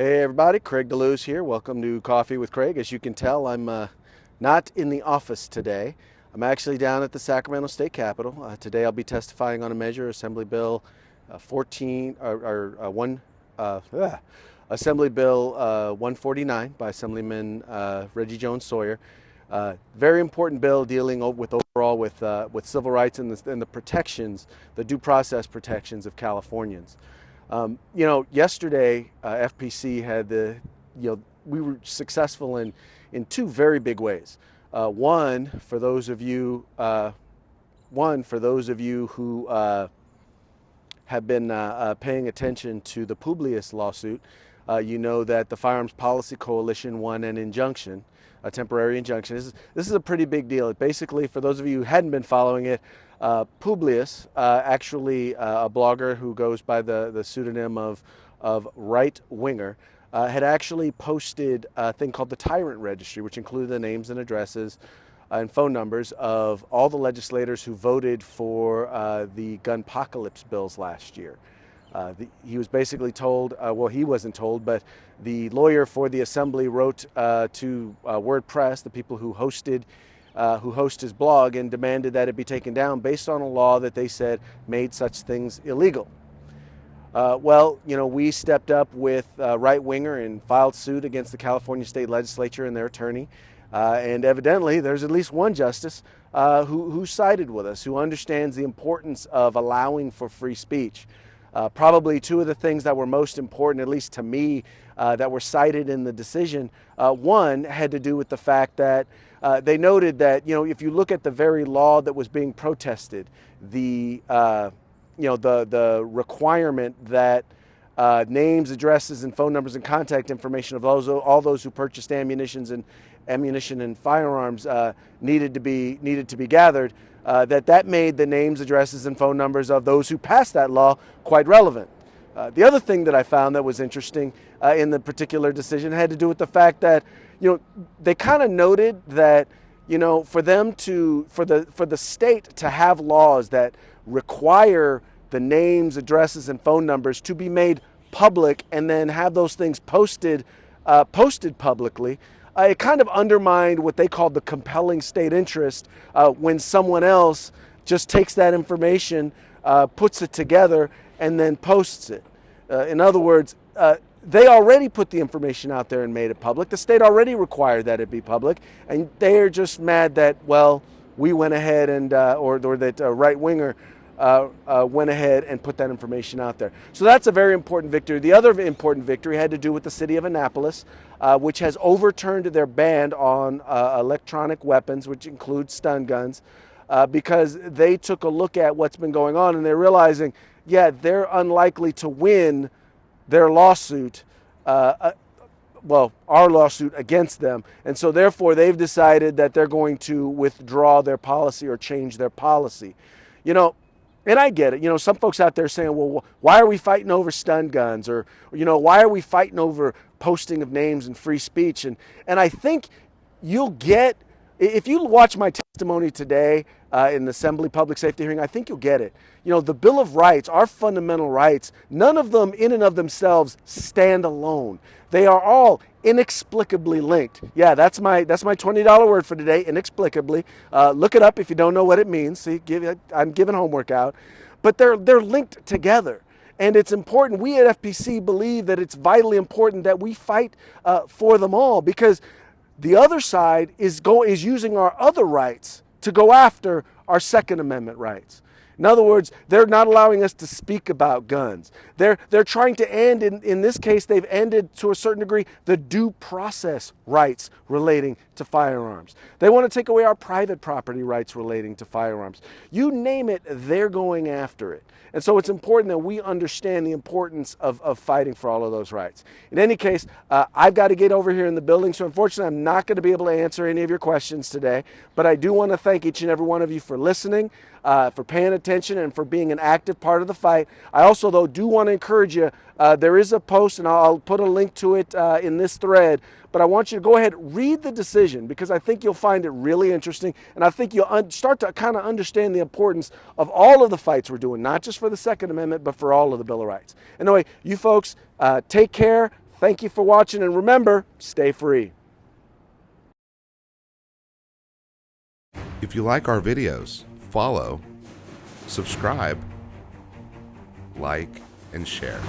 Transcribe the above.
Hey everybody, Craig DeLuz here. Welcome to Coffee with Craig. As you can tell, I'm not in the office today. I'm actually down at the Sacramento State Capitol. Today I'll be testifying on a measure, Assembly Bill 14, or 1, Assembly Bill 149 by Assemblyman Reggie Jones Sawyer. Very important bill dealing with overall with civil rights and the protections, the due process protections of Californians. Yesterday FPC had we were successful in two very big ways. One for those of you who have been paying attention to the Publius lawsuit. You know that the Firearms Policy Coalition won an injunction, a temporary injunction. This is a pretty big deal. Basically, for those of you who hadn't been following it, Publius, actually a blogger who goes by the pseudonym of Right Winger, had actually posted a thing called the Tyrant Registry, which included the names and addresses and phone numbers of all the legislators who voted for the gunpocalypse bills last year. He was basically told, well, he wasn't told, but the lawyer for the assembly wrote to WordPress, the people who host his blog, and demanded that it be taken down based on a law that they said made such things illegal. We stepped up with Right Winger and filed suit against the California State Legislature and their attorney. And evidently, there's at least one justice who sided with us, who understands the importance of allowing for free speech. Probably two of the things that were most important, at least to me, that were cited in the decision. One had to do with the fact that they noted that, if you look at the very law that was being protested, the requirement that names, addresses, and phone numbers and contact information of all those who purchased ammunition and firearms needed to be gathered. That made the names, addresses, and phone numbers of those who passed that law quite relevant. The other thing that I found that was interesting in the particular decision had to do with the fact that, they kind of noted that, for the state to have laws that require the names, addresses, and phone numbers to be made public and then have those things posted publicly. It kind of undermined what they called the compelling state interest when someone else just takes that information, puts it together, and then posts it. In other words, they already put the information out there and made it public. The state already required that it be public, and they're just mad that, well, we went ahead and, or that Right Winger went ahead and put that information out there. So that's a very important victory. The other important victory had to do with the city of Annapolis, which has overturned their ban on electronic weapons, which includes stun guns, because they took a look at what's been going on and they're realizing, yeah, they're unlikely to win their lawsuit, our lawsuit against them. And so therefore they've decided that they're going to withdraw their policy or change their policy. And I get it. Some folks out there saying, well, why are we fighting over stun guns? Or why are we fighting over posting of names and free speech? And I think you'll get, if you watch my testimony today in the Assembly Public Safety hearing, I think you'll get it. The Bill of Rights, our fundamental rights, none of them in and of themselves stand alone. They are all inexplicably linked. Yeah, that's my $20 word for today, inexplicably. Look it up if you don't know what it means. See, I'm giving homework out. But they're linked together. And it's important. We at FPC believe that it's vitally important that we fight for them all, because the other side is using our other rights to go after our Second Amendment rights. In other words, they're not allowing us to speak about guns. They're trying to end, in this case, they've ended to a certain degree the due process rights relating to firearms. They want to take away our private property rights relating to firearms. You name it, they're going after it. And so it's important that we understand the importance of fighting for all of those rights. In any case, I've got to get over here in the building, so unfortunately I'm not going to be able to answer any of your questions today. But I do want to thank each and every one of you for listening, for paying attention, and for being an active part of the fight. I also, though, do want to encourage you. There is a post, and I'll put a link to it in this thread, but I want you to go ahead and read the decision, because I think you'll find it really interesting, and I think you'll start to kind of understand the importance of all of the fights we're doing, not just for the Second Amendment, but for all of the Bill of Rights. Anyway, you folks, take care. Thank you for watching, and remember, stay free. If you like our videos, follow, subscribe, like, and share.